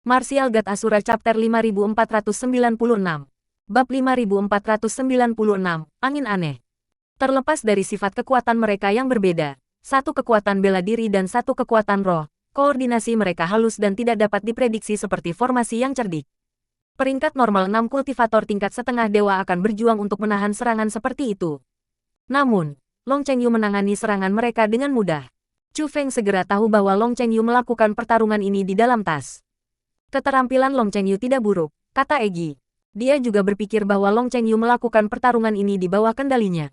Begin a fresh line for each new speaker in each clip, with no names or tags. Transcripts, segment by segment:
Martial God Asura Chapter 5496. Bab 5496, Angin Aneh. Terlepas dari sifat kekuatan mereka yang berbeda, satu kekuatan bela diri dan satu kekuatan roh, koordinasi mereka halus dan tidak dapat diprediksi seperti formasi yang cerdik. Peringkat normal 6 kultivator tingkat setengah dewa akan berjuang untuk menahan serangan seperti itu. Namun, Long Chengyu menangani serangan mereka dengan mudah. Chu Feng segera tahu bahwa Long Chengyu melakukan pertarungan ini di dalam tas. Keterampilan Long Chengyu tidak buruk, kata Egi. Dia juga berpikir bahwa Long Chengyu melakukan pertarungan ini di bawah kendalinya.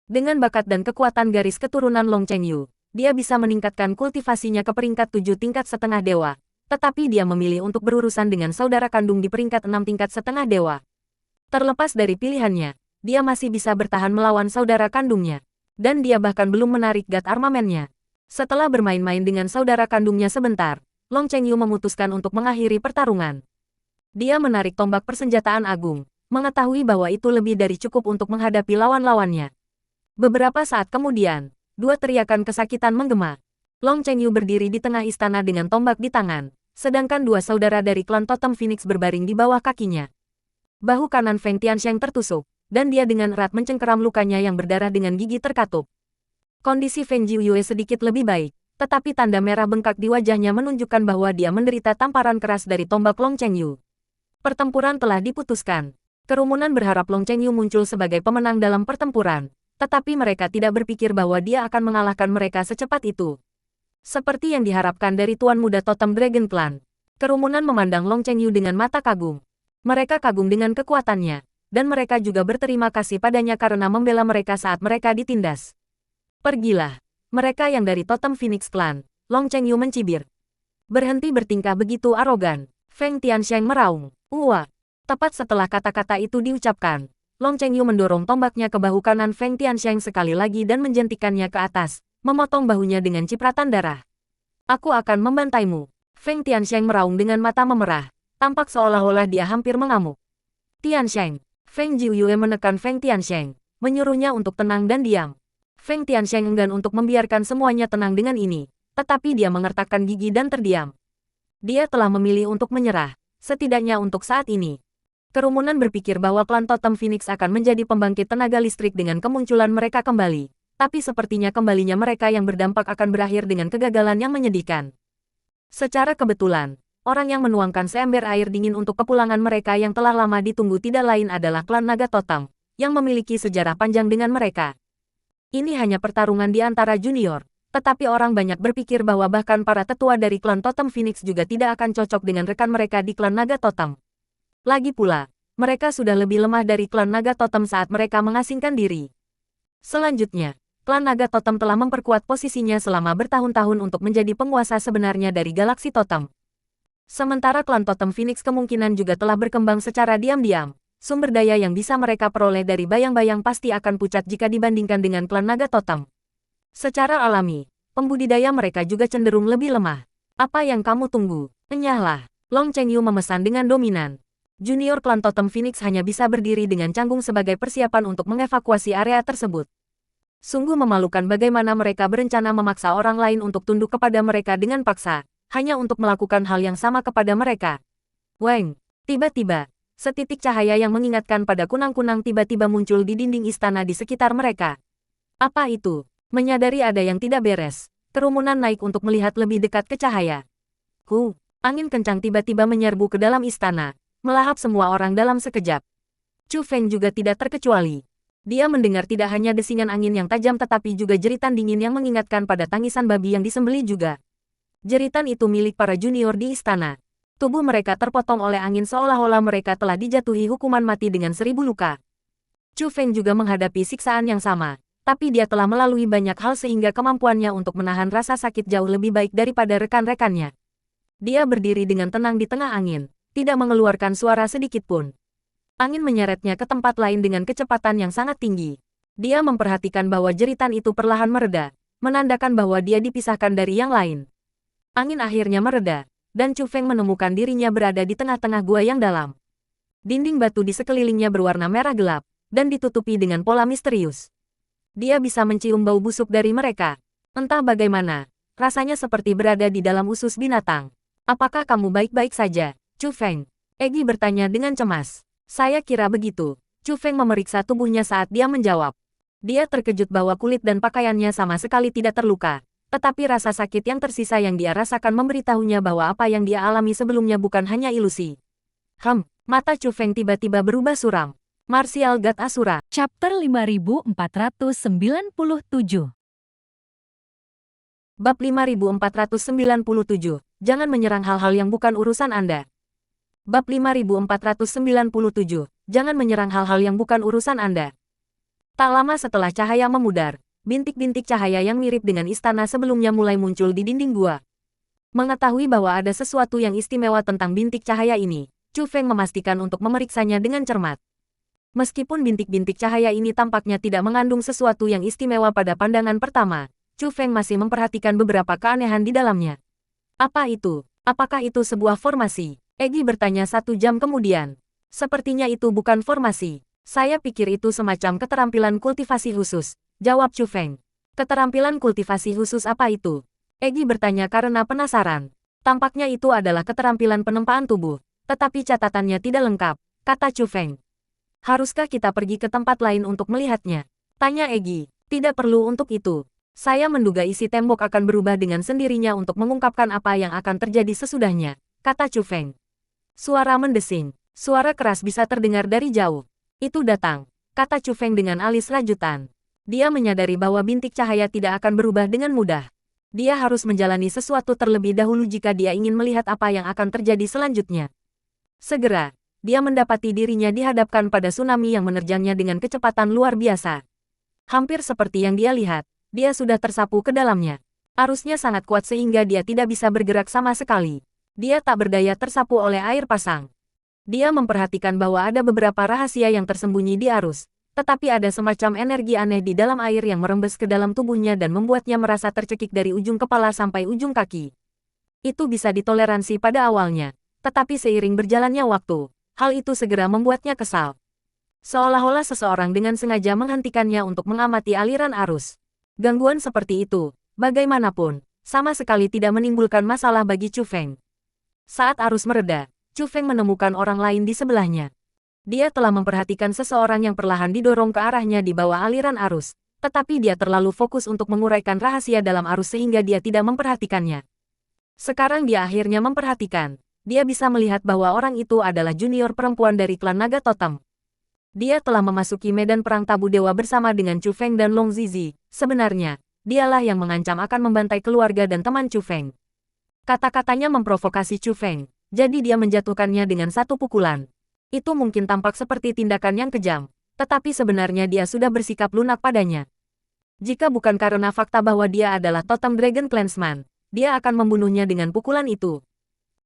Dengan bakat dan kekuatan garis keturunan Long Chengyu, dia bisa meningkatkan kultivasinya ke peringkat 7 tingkat setengah dewa. Tetapi dia memilih untuk berurusan dengan saudara kandung di peringkat 6 tingkat setengah dewa. Terlepas dari pilihannya, dia masih bisa bertahan melawan saudara kandungnya. Dan dia bahkan belum menarik God armamennya. Setelah bermain-main dengan saudara kandungnya sebentar, Long Chengyu memutuskan untuk mengakhiri pertarungan. Dia menarik tombak persenjataan agung, mengetahui bahwa itu lebih dari cukup untuk menghadapi lawan-lawannya. Beberapa saat kemudian, dua teriakan kesakitan menggema. Long Chengyu berdiri di tengah istana dengan tombak di tangan, sedangkan dua saudara dari klan Totem Phoenix berbaring di bawah kakinya. Bahu kanan Feng Tianxiang tertusuk, dan dia dengan erat mencengkeram lukanya yang berdarah dengan gigi terkatup. Kondisi Feng Jiuyue sedikit lebih baik, tetapi tanda merah bengkak di wajahnya menunjukkan bahwa dia menderita tamparan keras dari tombak Long Chengyu. Pertempuran telah diputuskan. Kerumunan berharap Long Chengyu muncul sebagai pemenang dalam pertempuran, tetapi mereka tidak berpikir bahwa dia akan mengalahkan mereka secepat itu. Seperti yang diharapkan dari Tuan Muda Totem Dragon Clan, kerumunan memandang Long Chengyu dengan mata kagum. Mereka kagum dengan kekuatannya, dan mereka juga berterima kasih padanya karena membela mereka saat mereka ditindas. Pergilah. Mereka yang dari Totem Phoenix Clan, Long Chengyu mencibir. Berhenti bertingkah begitu arogan, Feng Tianxiang meraung. Wah! Tepat setelah kata-kata itu diucapkan, Long Chengyu mendorong tombaknya ke bahu kanan Feng Tianxiang sekali lagi dan menjentikannya ke atas, memotong bahunya dengan cipratan darah. Aku akan membantaimu. Feng Tianxiang meraung dengan mata memerah, tampak seolah-olah dia hampir mengamuk. Tianxiang, Feng Jiuyue menekan Feng Tianxiang, menyuruhnya untuk tenang dan diam. Feng Tianxiang enggan untuk membiarkan semuanya tenang dengan ini, tetapi dia mengertakkan gigi dan terdiam. Dia telah memilih untuk menyerah, setidaknya untuk saat ini. Kerumunan berpikir bahwa klan Totem Phoenix akan menjadi pembangkit tenaga listrik dengan kemunculan mereka kembali, tapi sepertinya kembalinya mereka yang berdampak akan berakhir dengan kegagalan yang menyedihkan. Secara kebetulan, orang yang menuangkan seember air dingin untuk kepulangan mereka yang telah lama ditunggu tidak lain adalah klan Naga Totem, yang memiliki sejarah panjang dengan mereka. Ini hanya pertarungan di antara junior, tetapi orang banyak berpikir bahwa bahkan para tetua dari klan Totem Phoenix juga tidak akan cocok dengan rekan mereka di klan Naga Totem. Lagi pula, mereka sudah lebih lemah dari klan Naga Totem saat mereka mengasingkan diri. Selanjutnya, klan Naga Totem telah memperkuat posisinya selama bertahun-tahun untuk menjadi penguasa sebenarnya dari galaksi Totem. Sementara klan Totem Phoenix kemungkinan juga telah berkembang secara diam-diam. Sumber daya yang bisa mereka peroleh dari bayang-bayang pasti akan pucat jika dibandingkan dengan klan Naga Totem. Secara alami, pembudidaya mereka juga cenderung lebih lemah. Apa yang kamu tunggu? Enyahlah. Long Chengyu memesan dengan dominan. Junior klan Totem Phoenix hanya bisa berdiri dengan canggung sebagai persiapan untuk mengevakuasi area tersebut. Sungguh memalukan bagaimana mereka berencana memaksa orang lain untuk tunduk kepada mereka dengan paksa, hanya untuk melakukan hal yang sama kepada mereka. Weng, tiba-tiba, setitik cahaya yang mengingatkan pada kunang-kunang tiba-tiba muncul di dinding istana di sekitar mereka. Apa itu? Menyadari ada yang tidak beres, kerumunan naik untuk melihat lebih dekat ke cahaya. Angin kencang tiba-tiba menyerbu ke dalam istana, melahap semua orang dalam sekejap. Chu Feng juga tidak terkecuali. Dia mendengar tidak hanya desingan angin yang tajam tetapi juga jeritan dingin yang mengingatkan pada tangisan babi yang disembelih juga. Jeritan itu milik para junior di istana. Tubuh mereka terpotong oleh angin seolah-olah mereka telah dijatuhi hukuman mati dengan 1000 luka. Chu Feng juga menghadapi siksaan yang sama, tapi dia telah melalui banyak hal sehingga kemampuannya untuk menahan rasa sakit jauh lebih baik daripada rekan-rekannya. Dia berdiri dengan tenang di tengah angin, tidak mengeluarkan suara sedikit pun. Angin menyeretnya ke tempat lain dengan kecepatan yang sangat tinggi. Dia memperhatikan bahwa jeritan itu perlahan mereda, menandakan bahwa dia dipisahkan dari yang lain. Angin akhirnya mereda, dan Chu Feng menemukan dirinya berada di tengah-tengah gua yang dalam. Dinding batu di sekelilingnya berwarna merah gelap, dan ditutupi dengan pola misterius. Dia bisa mencium bau busuk dari mereka. Entah bagaimana, rasanya seperti berada di dalam usus binatang. Apakah kamu baik-baik saja, Chu Feng? Egi bertanya dengan cemas. Saya kira begitu. Chu Feng memeriksa tubuhnya saat dia menjawab. Dia terkejut bahwa kulit dan pakaiannya sama sekali tidak terluka. Tetapi rasa sakit yang tersisa yang dia rasakan memberitahunya bahwa apa yang dia alami sebelumnya bukan hanya ilusi. Mata Chu Feng tiba-tiba berubah suram. Martial God Asura.
Chapter 5497.
Bab 5497. Jangan menyerang hal-hal yang bukan urusan Anda. Bab 5497. Jangan menyerang hal-hal yang bukan urusan Anda. Tak lama setelah cahaya memudar, bintik-bintik cahaya yang mirip dengan istana sebelumnya mulai muncul di dinding gua. Mengetahui bahwa ada sesuatu yang istimewa tentang bintik cahaya ini, Chu Feng memastikan untuk memeriksanya dengan cermat. Meskipun bintik-bintik cahaya ini tampaknya tidak mengandung sesuatu yang istimewa pada pandangan pertama, Chu Feng masih memperhatikan beberapa keanehan di dalamnya. Apa itu? Apakah itu sebuah formasi? Egi bertanya 1 jam kemudian. Sepertinya itu bukan formasi. Saya pikir itu semacam keterampilan kultivasi khusus, jawab Chu Feng. Keterampilan kultivasi khusus apa itu? Egi bertanya karena penasaran. Tampaknya itu adalah keterampilan penempaan tubuh. Tetapi catatannya tidak lengkap, kata Chu Feng. Haruskah kita pergi ke tempat lain untuk melihatnya? Tanya Egi. Tidak perlu untuk itu. Saya menduga isi tembok akan berubah dengan sendirinya untuk mengungkapkan apa yang akan terjadi sesudahnya, kata Chu Feng. Suara mendesing. Suara keras bisa terdengar dari jauh. Itu datang, kata Chu Feng dengan alis rajutan. Dia menyadari bahwa bintik cahaya tidak akan berubah dengan mudah. Dia harus menjalani sesuatu terlebih dahulu jika dia ingin melihat apa yang akan terjadi selanjutnya. Segera, dia mendapati dirinya dihadapkan pada tsunami yang menerjangnya dengan kecepatan luar biasa. Hampir seperti yang dia lihat, dia sudah tersapu ke dalamnya. Arusnya sangat kuat sehingga dia tidak bisa bergerak sama sekali. Dia tak berdaya tersapu oleh air pasang. Dia memperhatikan bahwa ada beberapa rahasia yang tersembunyi di arus, tetapi ada semacam energi aneh di dalam air yang merembes ke dalam tubuhnya dan membuatnya merasa tercekik dari ujung kepala sampai ujung kaki. Itu bisa ditoleransi pada awalnya. Tetapi seiring berjalannya waktu, hal itu segera membuatnya kesal. Seolah-olah seseorang dengan sengaja menghentikannya untuk mengamati aliran arus. Gangguan seperti itu, bagaimanapun, sama sekali tidak menimbulkan masalah bagi Chu Feng. Saat arus mereda, Chu Feng menemukan orang lain di sebelahnya. Dia telah memperhatikan seseorang yang perlahan didorong ke arahnya di bawah aliran arus, tetapi dia terlalu fokus untuk menguraikan rahasia dalam arus sehingga dia tidak memperhatikannya. Sekarang dia akhirnya memperhatikan. Dia bisa melihat bahwa orang itu adalah junior perempuan dari klan Naga Totem. Dia telah memasuki medan perang tabu dewa bersama dengan Chu Feng dan Long Zizi. Sebenarnya, dialah yang mengancam akan membantai keluarga dan teman Chu Feng. Kata-katanya memprovokasi Chu Feng, jadi dia menjatuhkannya dengan 1 pukulan. Itu mungkin tampak seperti tindakan yang kejam, tetapi sebenarnya dia sudah bersikap lunak padanya. Jika bukan karena fakta bahwa dia adalah Totem Dragon Clansman, dia akan membunuhnya dengan pukulan itu.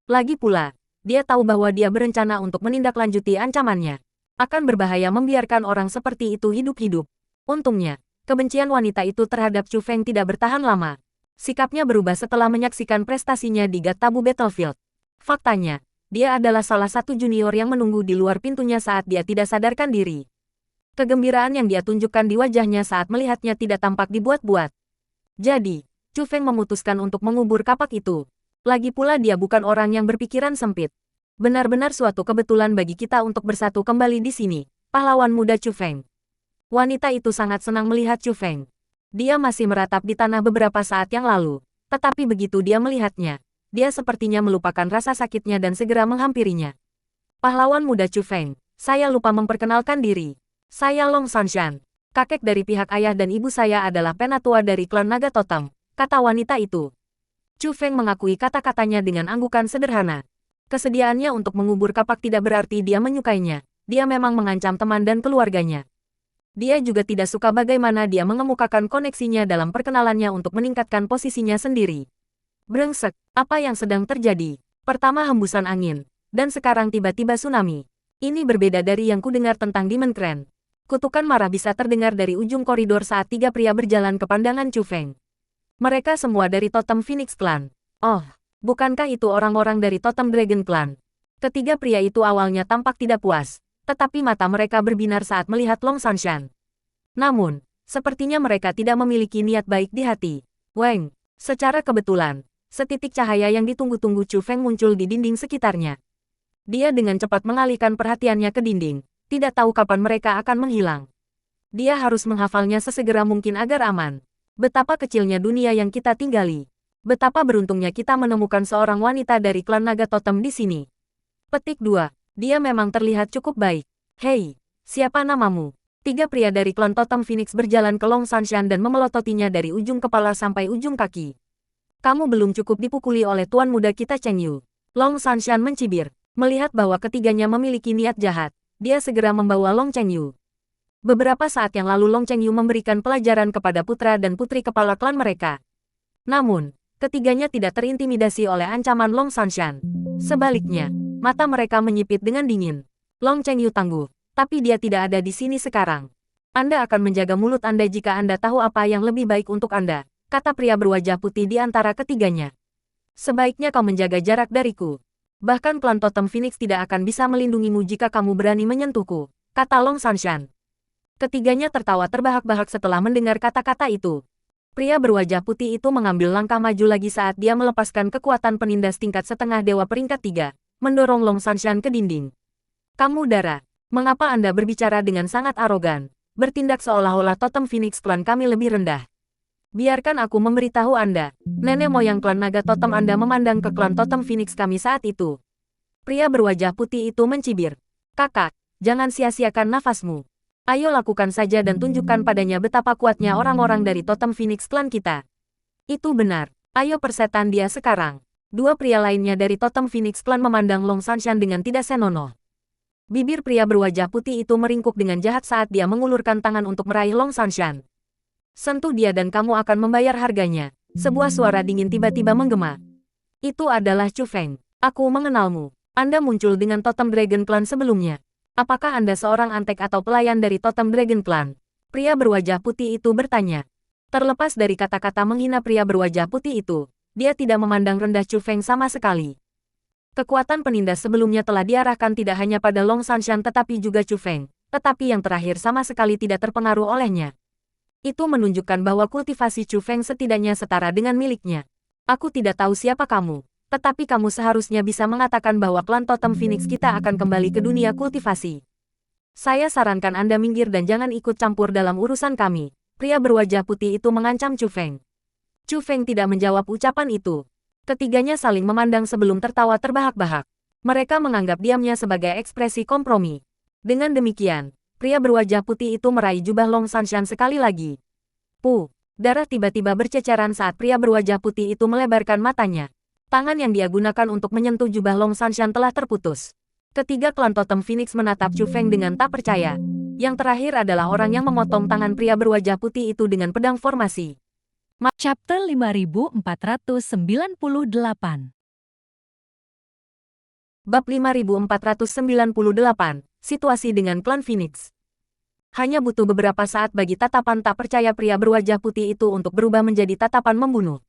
Lagi pula, dia tahu bahwa dia berencana untuk menindaklanjuti ancamannya. Akan berbahaya membiarkan orang seperti itu hidup-hidup. Untungnya, kebencian wanita itu terhadap Chu Feng tidak bertahan lama. Sikapnya berubah setelah menyaksikan prestasinya di Tabu Battlefield. Faktanya, dia adalah salah satu junior yang menunggu di luar pintunya saat dia tidak sadarkan diri. Kegembiraan yang dia tunjukkan di wajahnya saat melihatnya tidak tampak dibuat-buat. Jadi, Chu Feng memutuskan untuk mengubur kapak itu. Lagi pula dia bukan orang yang berpikiran sempit. Benar-benar suatu kebetulan bagi kita untuk bersatu kembali di sini, pahlawan muda Chu Feng. Wanita itu sangat senang melihat Chu Feng. Dia masih meratap di tanah beberapa saat yang lalu, tetapi begitu dia melihatnya, dia sepertinya melupakan rasa sakitnya dan segera menghampirinya. Pahlawan muda Chu Feng, saya lupa memperkenalkan diri. Saya Long Sanshan. Kakek dari pihak ayah dan ibu saya adalah penatua dari klan Naga Totem, kata wanita itu. Chu Feng mengakui kata-katanya dengan anggukan sederhana. Kesediaannya untuk mengubur kapak tidak berarti dia menyukainya. Dia memang mengancam teman dan keluarganya. Dia juga tidak suka bagaimana dia mengemukakan koneksinya dalam perkenalannya untuk meningkatkan posisinya sendiri. Brengsek, apa yang sedang terjadi? Pertama hembusan angin, dan sekarang tiba-tiba tsunami. Ini berbeda dari yang kudengar tentang Demon Clan. Kutukan marah bisa terdengar dari ujung koridor saat 3 pria berjalan ke pandangan Chu Feng. Mereka semua dari Totem Phoenix Clan. Oh, bukankah itu orang-orang dari Totem Dragon Clan? Ketiga pria itu awalnya tampak tidak puas, tetapi mata mereka berbinar saat melihat Long Sanshan. Namun, sepertinya mereka tidak memiliki niat baik di hati. Weng, secara kebetulan, Setitik cahaya yang ditunggu-tunggu Chu Feng muncul di dinding sekitarnya. Dia dengan cepat mengalihkan perhatiannya ke dinding, tidak tahu kapan mereka akan menghilang. Dia harus menghafalnya sesegera mungkin agar aman. Betapa kecilnya dunia yang kita tinggali. Betapa beruntungnya kita menemukan seorang wanita dari klan naga totem di sini. Petik 2. Dia memang terlihat cukup baik. Hei, siapa namamu? 3 pria dari klan totem Phoenix berjalan ke Long Sanshan dan memelototinya dari ujung kepala sampai ujung kaki. Kamu belum cukup dipukuli oleh tuan muda kita Cheng Yu. Long Sanshan mencibir. Melihat bahwa ketiganya memiliki niat jahat, dia segera membawa Long Cheng Yu. Beberapa saat yang lalu Long Cheng Yu memberikan pelajaran kepada putra dan putri kepala klan mereka. Namun, ketiganya tidak terintimidasi oleh ancaman Long Sanshan. Sebaliknya, mata mereka menyipit dengan dingin. Long Cheng Yu tangguh, tapi dia tidak ada di sini sekarang. Anda akan menjaga mulut Anda jika Anda tahu apa yang lebih baik untuk Anda, kata pria berwajah putih di antara ketiganya. Sebaiknya kau menjaga jarak dariku. Bahkan klan totem Phoenix tidak akan bisa melindungimu jika kamu berani menyentuhku, kata Long Sanshan. Ketiganya tertawa terbahak-bahak setelah mendengar kata-kata itu. Pria berwajah putih itu mengambil langkah maju lagi saat dia melepaskan kekuatan penindas tingkat setengah dewa peringkat 3, mendorong Long Sanshan ke dinding. Kamu Dara, mengapa Anda berbicara dengan sangat arogan, bertindak seolah-olah totem Phoenix klan kami lebih rendah? Biarkan aku memberitahu Anda, nenek moyang klan naga totem Anda memandang ke klan totem Phoenix kami saat itu. Pria berwajah putih itu mencibir. Kakak, jangan sia-siakan nafasmu. Ayo lakukan saja dan tunjukkan padanya betapa kuatnya orang-orang dari totem Phoenix klan kita. Itu benar, ayo persetan dia sekarang. 2 pria lainnya dari totem Phoenix klan memandang Long Sanshan dengan tidak senonoh. Bibir pria berwajah putih itu meringkuk dengan jahat saat dia mengulurkan tangan untuk meraih Long Sanshan. Sentuh dia dan kamu akan membayar harganya. Sebuah suara dingin tiba-tiba menggema. Itu adalah Chu Feng. Aku mengenalmu. Anda muncul dengan totem Dragon Clan sebelumnya. Apakah Anda seorang antek atau pelayan dari totem Dragon Clan? Pria berwajah putih itu bertanya. Terlepas dari kata-kata menghina pria berwajah putih itu, dia tidak memandang rendah Chu Feng sama sekali. Kekuatan penindas sebelumnya telah diarahkan tidak hanya pada Long Sanshan tetapi juga Chu Feng, tetapi yang terakhir sama sekali tidak terpengaruh olehnya. Itu menunjukkan bahwa kultivasi Chu Feng setidaknya setara dengan miliknya. Aku tidak tahu siapa kamu, tetapi kamu seharusnya bisa mengatakan bahwa klan totem Phoenix kita akan kembali ke dunia kultivasi. Saya sarankan Anda minggir dan jangan ikut campur dalam urusan kami. Pria berwajah putih itu mengancam Chu Feng. Chu Feng tidak menjawab ucapan itu. Ketiganya saling memandang sebelum tertawa terbahak-bahak. Mereka menganggap diamnya sebagai ekspresi kompromi. Dengan demikian, pria berwajah putih itu meraih jubah Long Sanshan sekali lagi. Darah tiba-tiba berceceran saat pria berwajah putih itu melebarkan matanya. Tangan yang dia gunakan untuk menyentuh jubah Long Sanshan telah terputus. Ketiga klan totem Phoenix menatap Chu Feng dengan tak percaya. Yang terakhir adalah orang yang memotong tangan pria berwajah putih itu dengan pedang formasi.
Chapter 5498.
Bab 5498, Situasi dengan klan Phoenix. Hanya butuh beberapa saat bagi tatapan tak percaya pria berwajah putih itu untuk berubah menjadi tatapan membunuh.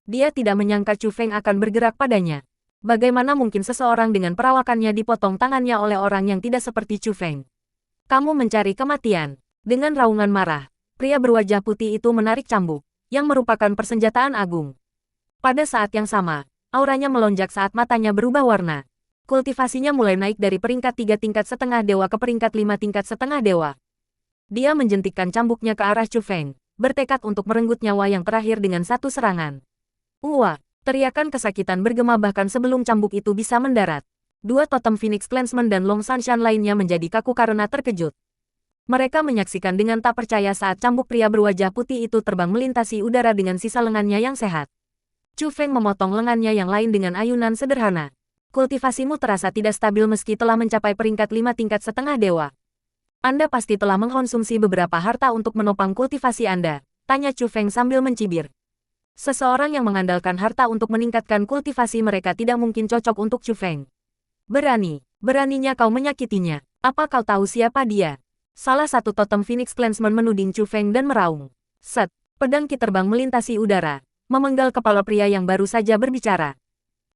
Dia tidak menyangka Chu Feng akan bergerak padanya. Bagaimana mungkin seseorang dengan perawakannya dipotong tangannya oleh orang yang tidak seperti Chu Feng? Kamu mencari kematian. Dengan raungan marah, pria berwajah putih itu menarik cambuk, yang merupakan persenjataan agung. Pada saat yang sama, auranya melonjak saat matanya berubah warna. Kultivasinya mulai naik dari peringkat 3 tingkat setengah dewa ke peringkat 5 tingkat setengah dewa. Dia menjentikkan cambuknya ke arah Chu Feng, bertekad untuk merenggut nyawa yang terakhir dengan satu serangan. Wah, teriakan kesakitan bergema bahkan sebelum cambuk itu bisa mendarat. 2 totem Phoenix Clansmen dan Long Sanshan lainnya menjadi kaku karena terkejut. Mereka menyaksikan dengan tak percaya saat cambuk pria berwajah putih itu terbang melintasi udara dengan sisa lengannya yang sehat. Chu Feng memotong lengannya yang lain dengan ayunan sederhana. Kultivasimu terasa tidak stabil meski telah mencapai peringkat 5 tingkat setengah dewa. Anda pasti telah mengkonsumsi beberapa harta untuk menopang kultivasi Anda, tanya Chu Feng sambil mencibir. Seseorang yang mengandalkan harta untuk meningkatkan kultivasi mereka tidak mungkin cocok untuk Chu Feng. Beraninya kau menyakitinya. Apa kau tahu siapa dia? Salah satu totem Phoenix Clansman menuding Chu Feng dan meraung. Set, pedang Ki terbang melintasi udara, memenggal kepala pria yang baru saja berbicara.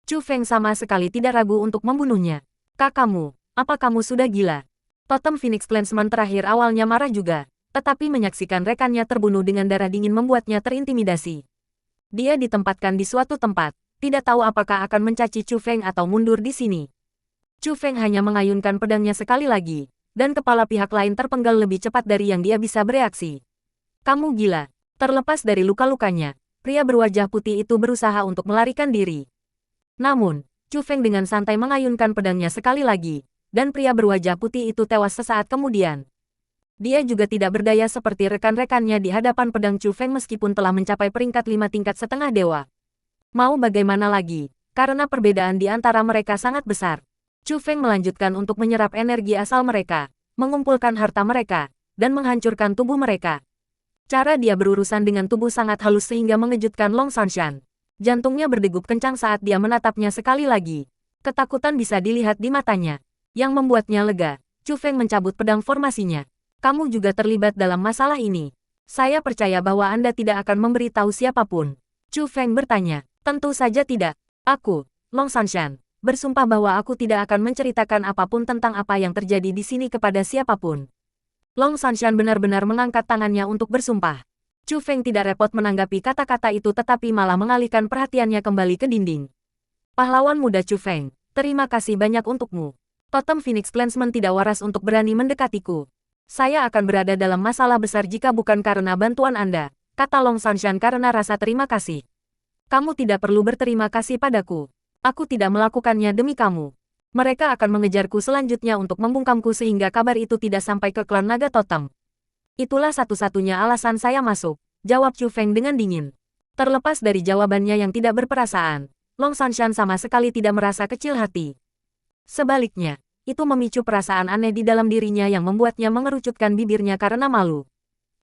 Chu Feng sama sekali tidak ragu untuk membunuhnya. Kakakmu, apa kamu sudah gila? Totem Phoenix Clansman terakhir awalnya marah juga, tetapi menyaksikan rekannya terbunuh dengan darah dingin membuatnya terintimidasi. Dia ditempatkan di suatu tempat, tidak tahu apakah akan mencaci Chu Feng atau mundur di sini. Chu Feng hanya mengayunkan pedangnya sekali lagi, dan kepala pihak lain terpenggal lebih cepat dari yang dia bisa bereaksi. Kamu gila. Terlepas dari luka-lukanya, pria berwajah putih itu berusaha untuk melarikan diri. Namun, Chu Feng dengan santai mengayunkan pedangnya sekali lagi, dan pria berwajah putih itu tewas sesaat kemudian. Dia juga tidak berdaya seperti rekan-rekannya di hadapan pedang Chu Feng meskipun telah mencapai peringkat 5 tingkat setengah dewa. Mau bagaimana lagi, karena perbedaan di antara mereka sangat besar. Chu Feng melanjutkan untuk menyerap energi asal mereka, mengumpulkan harta mereka, dan menghancurkan tubuh mereka. Cara dia berurusan dengan tubuh sangat halus sehingga mengejutkan Long Sanshan. Jantungnya berdegup kencang saat dia menatapnya sekali lagi. Ketakutan bisa dilihat di matanya. Yang membuatnya lega, Chu Feng mencabut pedang formasinya. Kamu juga terlibat dalam masalah ini. Saya percaya bahwa Anda tidak akan memberi tahu siapapun. Chu Feng bertanya. Tentu saja tidak. Aku, Long Sanshan, bersumpah bahwa aku tidak akan menceritakan apapun tentang apa yang terjadi di sini kepada siapapun. Long Sanshan benar-benar mengangkat tangannya untuk bersumpah. Chu Feng tidak repot menanggapi kata-kata itu tetapi malah mengalihkan perhatiannya kembali ke dinding. Pahlawan muda Chu Feng, terima kasih banyak untukmu. Totem Phoenix Clansman tidak waras untuk berani mendekatiku. Saya akan berada dalam masalah besar jika bukan karena bantuan Anda, kata Long Sanshan karena rasa terima kasih. Kamu tidak perlu berterima kasih padaku. Aku tidak melakukannya demi kamu. Mereka akan mengejarku selanjutnya untuk membungkamku sehingga kabar itu tidak sampai ke klan naga totem. Itulah satu-satunya alasan saya masuk, jawab Chu Feng dengan dingin. Terlepas dari jawabannya yang tidak berperasaan, Long Sanshan sama sekali tidak merasa kecil hati. Sebaliknya, itu memicu perasaan aneh di dalam dirinya yang membuatnya mengerucutkan bibirnya karena malu.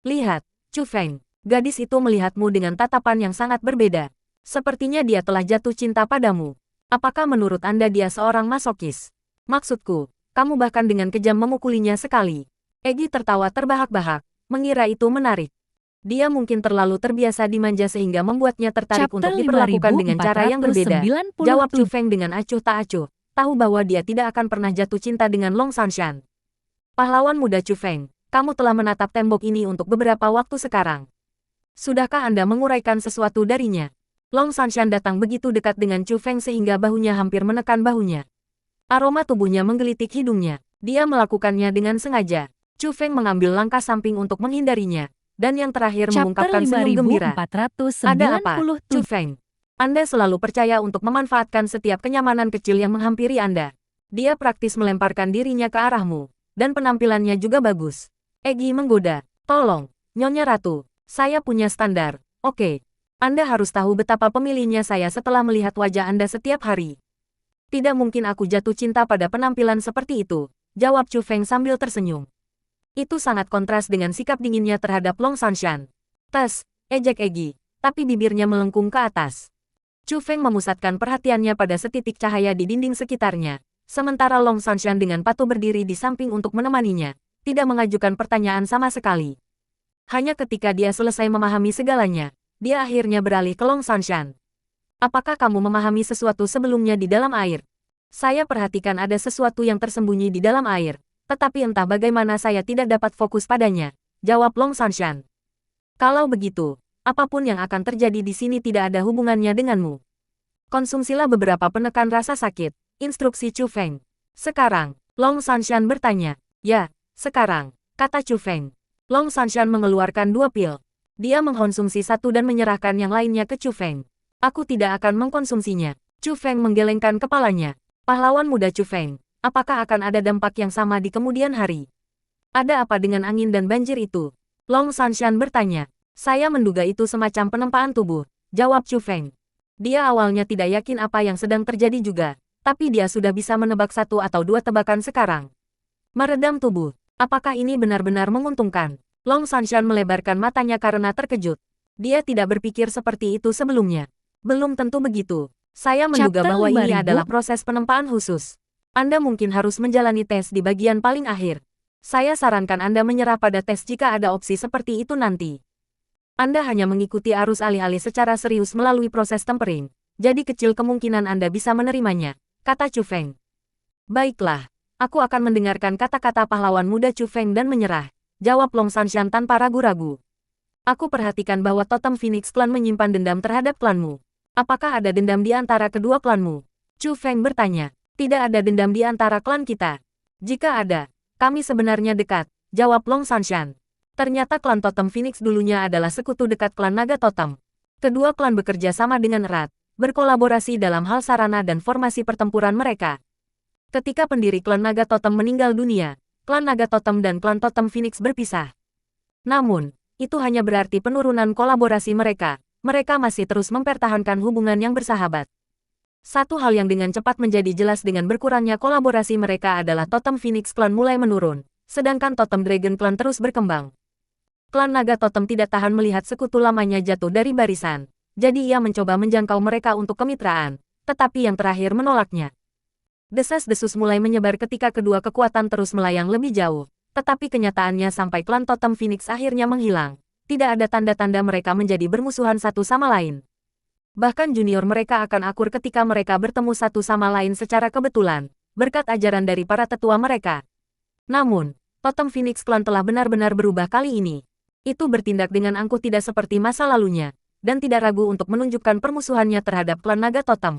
Lihat, Chu Feng, gadis itu melihatmu dengan tatapan yang sangat berbeda. Sepertinya dia telah jatuh cinta padamu. Apakah menurut Anda dia seorang masokis? Maksudku, kamu bahkan dengan kejam memukulinya sekali. Egi tertawa terbahak-bahak, mengira itu menarik. Dia mungkin terlalu terbiasa dimanja sehingga membuatnya tertarik
Chapter
untuk diperlakukan dengan cara yang berbeda.
5497.
Jawab Chu Feng dengan acuh tak acuh, tahu bahwa dia tidak akan pernah jatuh cinta dengan Long Sanshan. Pahlawan muda Chu Feng, kamu telah menatap tembok ini untuk beberapa waktu sekarang. Sudahkah Anda menguraikan sesuatu darinya? Long Sanshan datang begitu dekat dengan Chu Feng sehingga bahunya hampir menekan bahunya. Aroma tubuhnya menggelitik hidungnya. Dia melakukannya dengan sengaja. Chu Feng mengambil langkah samping untuk menghindarinya. Dan yang terakhir mengungkapkan senyum gembira. Ada apa, Chu Feng? Anda selalu percaya untuk memanfaatkan setiap kenyamanan kecil yang menghampiri Anda. Dia praktis melemparkan dirinya ke arahmu. Dan penampilannya juga bagus. Egi menggoda. Tolong, Nyonya Ratu. Saya punya standar, oke. Anda harus tahu betapa pemilihnya saya setelah melihat wajah Anda setiap hari. Tidak mungkin aku jatuh cinta pada penampilan seperti itu, jawab Chu Feng sambil tersenyum. Itu sangat kontras dengan sikap dinginnya terhadap Long Sanshan. Tes, ejek Egi, tapi bibirnya melengkung ke atas. Chu Feng memusatkan perhatiannya pada setitik cahaya di dinding sekitarnya, sementara Long Sanshan dengan patuh berdiri di samping untuk menemaninya, tidak mengajukan pertanyaan sama sekali. Hanya ketika dia selesai memahami segalanya, dia akhirnya beralih ke Long Sanshan. Apakah kamu memahami sesuatu sebelumnya di dalam air? Saya perhatikan ada sesuatu yang tersembunyi di dalam air, tetapi entah bagaimana saya tidak dapat fokus padanya, jawab Long Sanshan. Kalau begitu, apapun yang akan terjadi di sini tidak ada hubungannya denganmu. Konsumsilah beberapa penekan rasa sakit, instruksi Chu Feng. Sekarang, Long Sanshan bertanya. Ya, sekarang, kata Chu Feng. Long Sanshan mengeluarkan 2 pil. Dia mengkonsumsi satu dan menyerahkan yang lainnya ke Chu Feng. Aku tidak akan mengkonsumsinya. Chu Feng menggelengkan kepalanya. Pahlawan muda Chu Feng, apakah akan ada dampak yang sama di kemudian hari? Ada apa dengan angin dan banjir itu? Long Sanshan bertanya. Saya menduga itu semacam penempaan tubuh, jawab Chu Feng. Dia awalnya tidak yakin apa yang sedang terjadi juga, tapi dia sudah bisa menebak 1 atau 2 tebakan sekarang. Meredam tubuh, apakah ini benar-benar menguntungkan? Long Sanshan melebarkan matanya karena terkejut. Dia tidak berpikir seperti itu sebelumnya. Belum tentu begitu. Saya menduga bahwa ini adalah proses penempaan khusus. Anda mungkin harus menjalani tes di bagian paling akhir. Saya sarankan Anda menyerah pada tes jika ada opsi seperti itu nanti. Anda hanya mengikuti arus alih-alih secara serius melalui proses tempering. Jadi kecil kemungkinan Anda bisa menerimanya, kata Chu Feng. Baiklah, aku akan mendengarkan kata-kata pahlawan muda Chu Feng dan menyerah. Jawab Long Sanshan tanpa ragu-ragu. Aku perhatikan bahwa Totem Phoenix Clan menyimpan dendam terhadap klanmu. Apakah ada dendam di antara kedua klanmu? Chu Feng bertanya. Tidak ada dendam di antara klan kita. Jika ada, kami sebenarnya dekat, jawab Long Sanshan. Ternyata klan Totem Phoenix dulunya adalah sekutu dekat klan Naga Totem. Kedua klan bekerja sama dengan erat, berkolaborasi dalam hal sarana dan formasi pertempuran mereka. Ketika pendiri klan Naga Totem meninggal dunia, klan Naga Totem dan klan Totem Phoenix berpisah. Namun, itu hanya berarti penurunan kolaborasi mereka. Mereka masih terus mempertahankan hubungan yang bersahabat. Satu hal yang dengan cepat menjadi jelas dengan berkurangnya kolaborasi mereka adalah Totem Phoenix Clan mulai menurun, sedangkan Totem Dragon Clan terus berkembang. Klan Naga Totem tidak tahan melihat sekutu lamanya jatuh dari barisan, jadi ia mencoba menjangkau mereka untuk kemitraan, tetapi yang terakhir menolaknya. Desas-desus mulai menyebar ketika kedua kekuatan terus melayang lebih jauh, tetapi kenyataannya sampai klan Totem Phoenix akhirnya menghilang. Tidak ada tanda-tanda mereka menjadi bermusuhan satu sama lain. Bahkan junior mereka akan akur ketika mereka bertemu satu sama lain secara kebetulan, berkat ajaran dari para tetua mereka. Namun, Totem Phoenix Clan telah benar-benar berubah kali ini. Itu bertindak dengan angkuh tidak seperti masa lalunya, dan tidak ragu untuk menunjukkan permusuhannya terhadap klan Naga Totem.